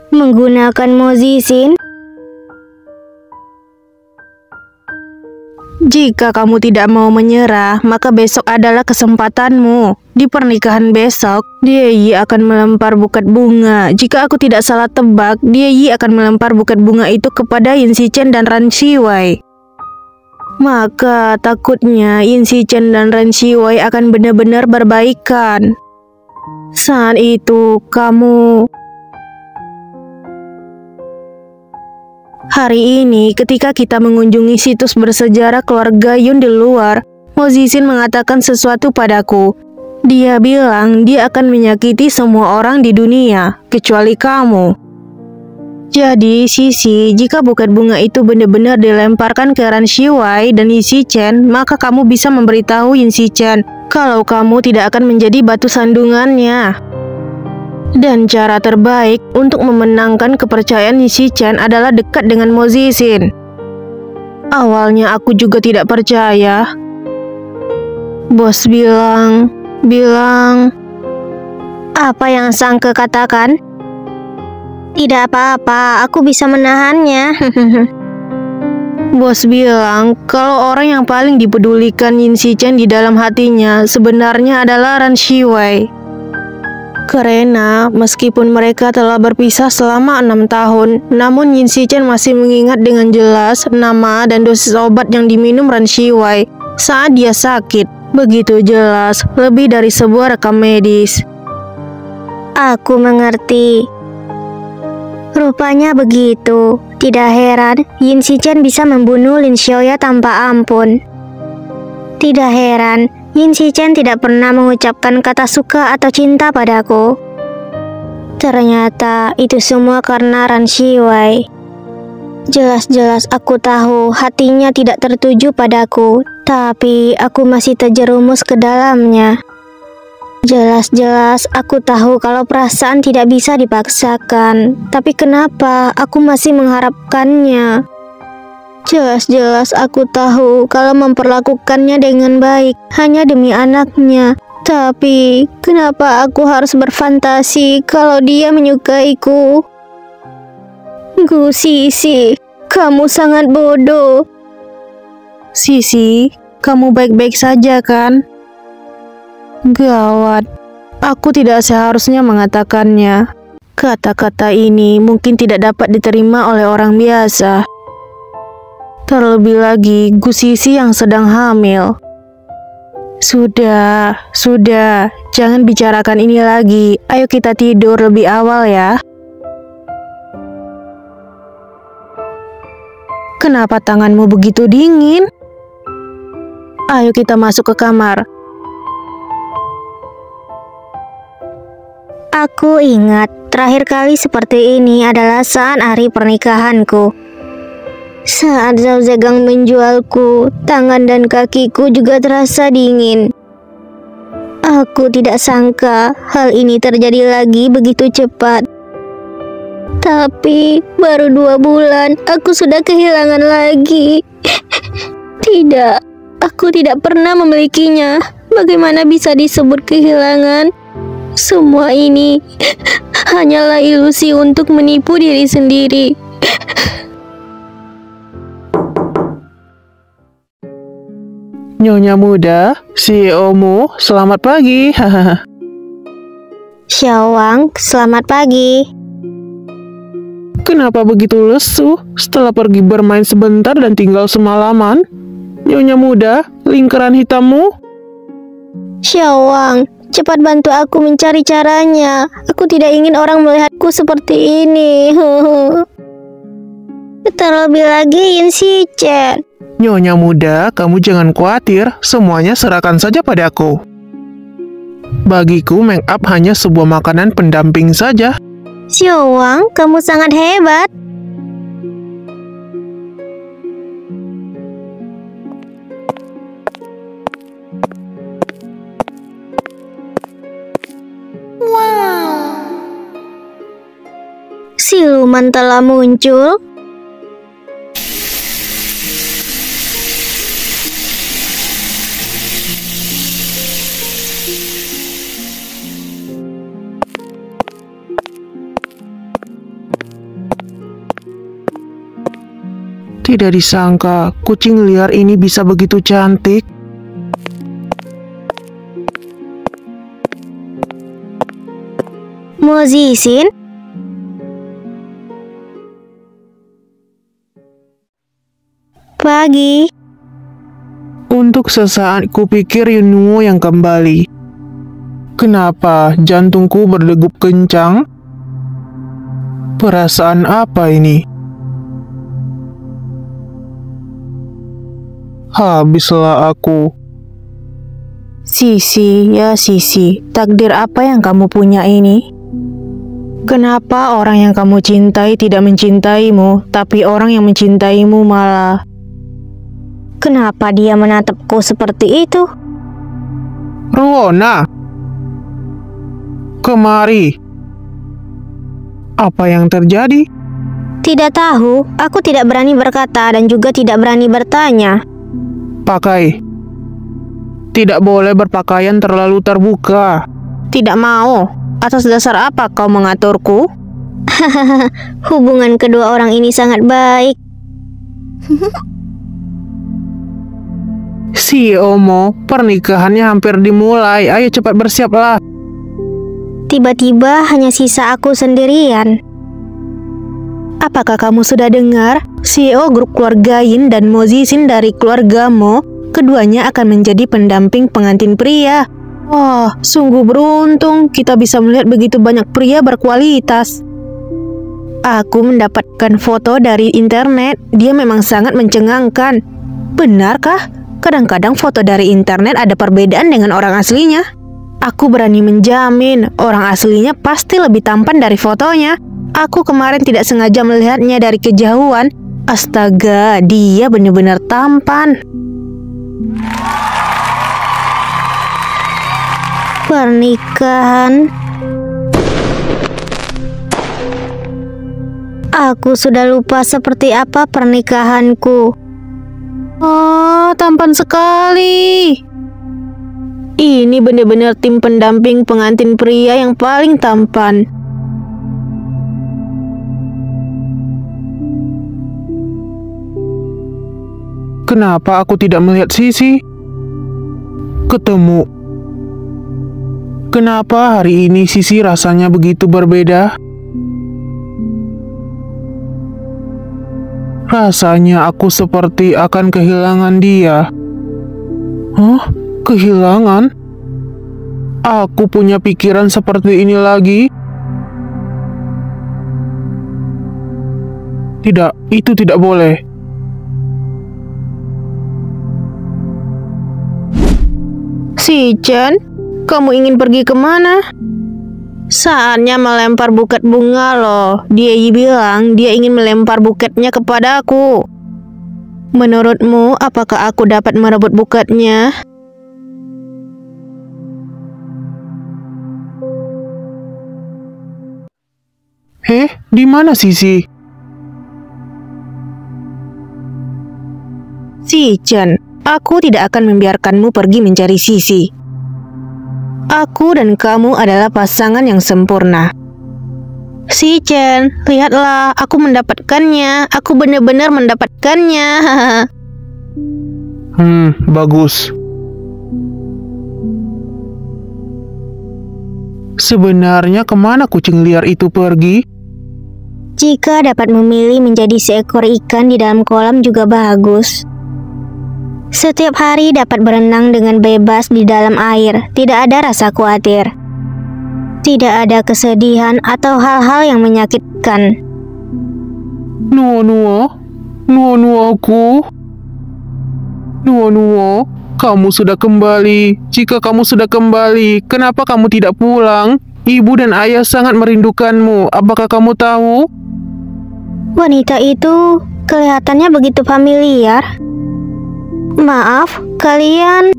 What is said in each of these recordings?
Menggunakan Mojicin? Jika kamu tidak mau menyerah, maka besok adalah kesempatanmu. Di pernikahan besok, Dieyi akan melempar buket bunga. Jika aku tidak salah tebak, Dieyi akan melempar buket bunga itu kepada Yin Shichen dan Ran Shiwei. Maka takutnya Yin Shichen dan Ran Shiwei akan benar-benar berbaikan. Saat itu, kamu... Hari ini, ketika kita mengunjungi situs bersejarah keluarga Yun di luar, Mojicin mengatakan sesuatu padaku. Dia bilang dia akan menyakiti semua orang di dunia, kecuali kamu. Jadi, Sisi, jika buket bunga itu benar-benar dilemparkan ke Ran Shiwei dan Yin Shichen, maka kamu bisa memberitahu Yin Shichen kalau kamu tidak akan menjadi batu sandungannya. Dan cara terbaik untuk memenangkan kepercayaan Yin Shichen adalah dekat dengan Mojicin. Awalnya aku juga tidak percaya. Bos bilang... Apa yang Sangke katakan? Tidak apa-apa, aku bisa menahannya. Bos bilang kalau orang yang paling dipedulikan Yin Shichen di dalam hatinya sebenarnya adalah Ran Shiwei. Karena meskipun mereka telah berpisah selama 6 tahun, namun Yin Shichen masih mengingat dengan jelas nama dan dosis obat yang diminum Ran Shiwei saat dia sakit. Begitu jelas, lebih dari sebuah rekam medis. Aku mengerti. Rupanya begitu. Tidak heran Yin Shichen bisa membunuh Lin Xiaoya tanpa ampun. Tidak heran Yin Shichen tidak pernah mengucapkan kata suka atau cinta padaku. Ternyata itu semua karena Ran Shiwei. Jelas-jelas aku tahu hatinya tidak tertuju padaku, tapi aku masih terjerumus ke dalamnya. Jelas-jelas aku tahu kalau perasaan tidak bisa dipaksakan, tapi kenapa aku masih mengharapkannya? Jelas-jelas aku tahu kalau memperlakukannya dengan baik hanya demi anaknya. Tapi kenapa aku harus berfantasi kalau dia menyukaiku? Gu Sisi, kamu sangat bodoh. Sisi, kamu baik-baik saja kan? Gawat, aku tidak seharusnya mengatakannya. Kata-kata ini mungkin tidak dapat diterima oleh orang biasa. Terlebih lagi Gu Sisi yang sedang hamil. Sudah, jangan bicarakan ini lagi. Ayo kita tidur lebih awal ya. Kenapa tanganmu begitu dingin? Ayo kita masuk ke kamar. Aku ingat terakhir kali seperti ini adalah saat hari pernikahanku. Saat Zhao Zegang menjualku, tangan dan kakiku juga terasa dingin. Aku tidak sangka hal ini terjadi lagi begitu cepat. Tapi baru 2 bulan aku sudah kehilangan lagi. Tidak, aku tidak pernah memilikinya. Bagaimana bisa disebut kehilangan? Semua ini hanyalah ilusi untuk menipu diri sendiri. Nyonya muda, CEO-mu, selamat pagi. Xiao Wang, selamat pagi. Kenapa begitu lesu setelah pergi bermain sebentar dan tinggal semalaman? Nyonya muda, lingkaran hitammu? Xiao Wang, cepat bantu aku mencari caranya. Aku tidak ingin orang melihatku seperti ini. Terlebih lagi Yin Shichen. Nyonya muda, kamu jangan khawatir, semuanya serahkan saja padaku. Bagiku, make up hanya sebuah makanan pendamping saja. Xiao Wang, kamu sangat hebat. Wow. Siluman telah muncul. Tidak disangka kucing liar ini bisa begitu cantik. Mozisin? Pagi. Untuk sesaat kupikir Yunuo yang kembali. Kenapa jantungku berdegup kencang? Perasaan apa ini? Habislah aku. Sisi, ya Sisi, takdir apa yang kamu punya ini? Kenapa orang yang kamu cintai tidak mencintaimu, tapi orang yang mencintaimu malah... Kenapa dia menatapku seperti itu? Ruona, kemari. Apa yang terjadi? Tidak tahu, aku tidak berani berkata dan juga tidak berani bertanya. Pakai. Tidak boleh berpakaian terlalu terbuka. Tidak mau. Atas dasar apa kau mengaturku? Hubungan kedua orang ini sangat baik. Si Omo, pernikahannya hampir dimulai. Ayo cepat bersiaplah. Tiba-tiba hanya sisa aku sendirian. Apakah kamu sudah dengar? CEO grup keluarga Yin dan Mozisin dari keluarga Mo, keduanya akan menjadi pendamping pengantin pria. Wah, sungguh beruntung kita bisa melihat begitu banyak pria berkualitas. Aku mendapatkan foto dari internet, dia memang sangat mencengangkan. Benarkah? Kadang-kadang foto dari internet ada perbedaan dengan orang aslinya. Aku berani menjamin, orang aslinya pasti lebih tampan dari fotonya. Aku kemarin tidak sengaja melihatnya dari kejauhan. Astaga, dia benar-benar tampan. Pernikahan. Aku sudah lupa seperti apa pernikahanku. Oh, tampan sekali. Ini benar-benar tim pendamping pengantin pria yang paling tampan. Kenapa aku tidak melihat Sisi? Ketemu. Kenapa hari ini Sisi rasanya begitu berbeda? Rasanya aku seperti akan kehilangan dia. Hah? Kehilangan? Aku punya pikiran seperti ini lagi? Tidak, itu tidak boleh. Si Chen, kamu ingin pergi kemana? Saatnya melempar buket bunga loh. Dia bilang dia ingin melempar buketnya kepadaku. Menurutmu, apakah aku dapat merebut buketnya? Di mana Sisi? Si Chen, aku tidak akan membiarkanmu pergi mencari Sisi. Aku dan kamu adalah pasangan yang sempurna. Si Chen, lihatlah, aku mendapatkannya. Aku benar-benar mendapatkannya. Bagus. Sebenarnya kemana kucing liar itu pergi? Jika dapat memilih menjadi seekor ikan di dalam kolam juga bagus. Setiap hari dapat berenang dengan bebas di dalam air, tidak ada rasa khawatir. Tidak ada kesedihan atau hal-hal yang menyakitkan. Nuo aku. Nuo, kamu sudah kembali. Jika kamu sudah kembali, kenapa kamu tidak pulang? Ibu dan ayah sangat merindukanmu. Apakah kamu tahu? Wanita itu kelihatannya begitu familiar. Maaf, kalian...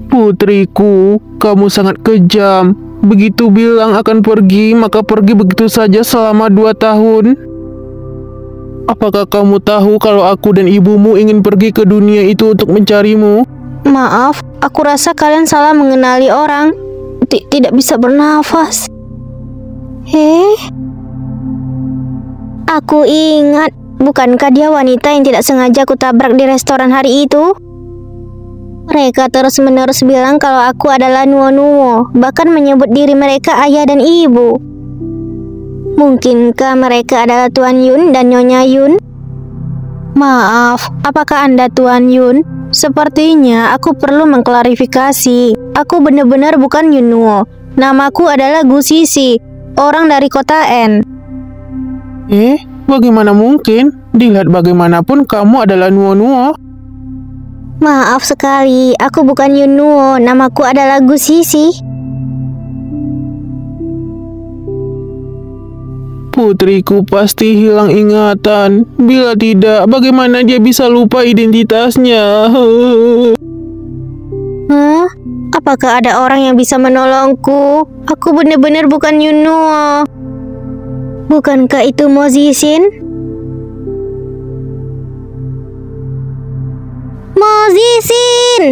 Putriku, kamu sangat kejam. Begitu bilang akan pergi, maka pergi begitu saja selama 2 tahun. Apakah kamu tahu kalau aku dan ibumu ingin pergi ke dunia itu untuk mencarimu? Maaf, aku rasa kalian salah mengenali orang. Tidak bisa bernafas. Aku ingat Bukankah dia wanita yang tidak sengaja kutabrak di restoran hari itu? Mereka terus-menerus bilang kalau aku adalah Nuo-Nuo, bahkan menyebut diri mereka ayah dan ibu. Mungkinkah mereka adalah Tuan Yun dan Nyonya Yun? Maaf, apakah Anda Tuan Yun? Sepertinya aku perlu mengklarifikasi. Aku benar-benar bukan Yun Nuo. Namaku adalah Gu Sisi, orang dari kota N. Bagaimana mungkin? Dilihat bagaimanapun kamu adalah Nuo-Nuo. Maaf sekali, aku bukan Yun Nuo. Namaku adalah Gu Sisi. Putriku pasti hilang ingatan. Bila tidak, bagaimana dia bisa lupa identitasnya? Apakah ada orang yang bisa menolongku? Aku benar-benar bukan Yun Nuo. Bukankah itu Mo Zixin? Mo Zixin!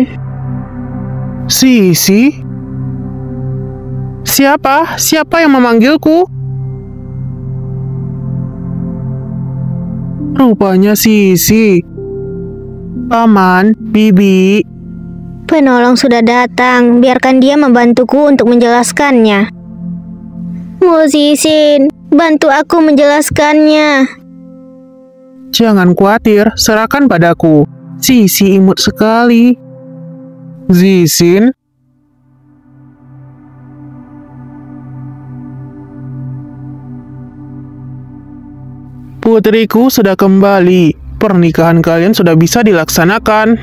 Sisi? Siapa? Siapa yang memanggilku? Rupanya Sisi. Paman, Bibi. Penolong sudah datang, biarkan dia membantuku untuk menjelaskannya. Mo Zixin, bantu aku menjelaskannya. Jangan khawatir, serahkan padaku. Sisi imut sekali. Zixin? Putriku sudah kembali. Pernikahan kalian sudah bisa dilaksanakan.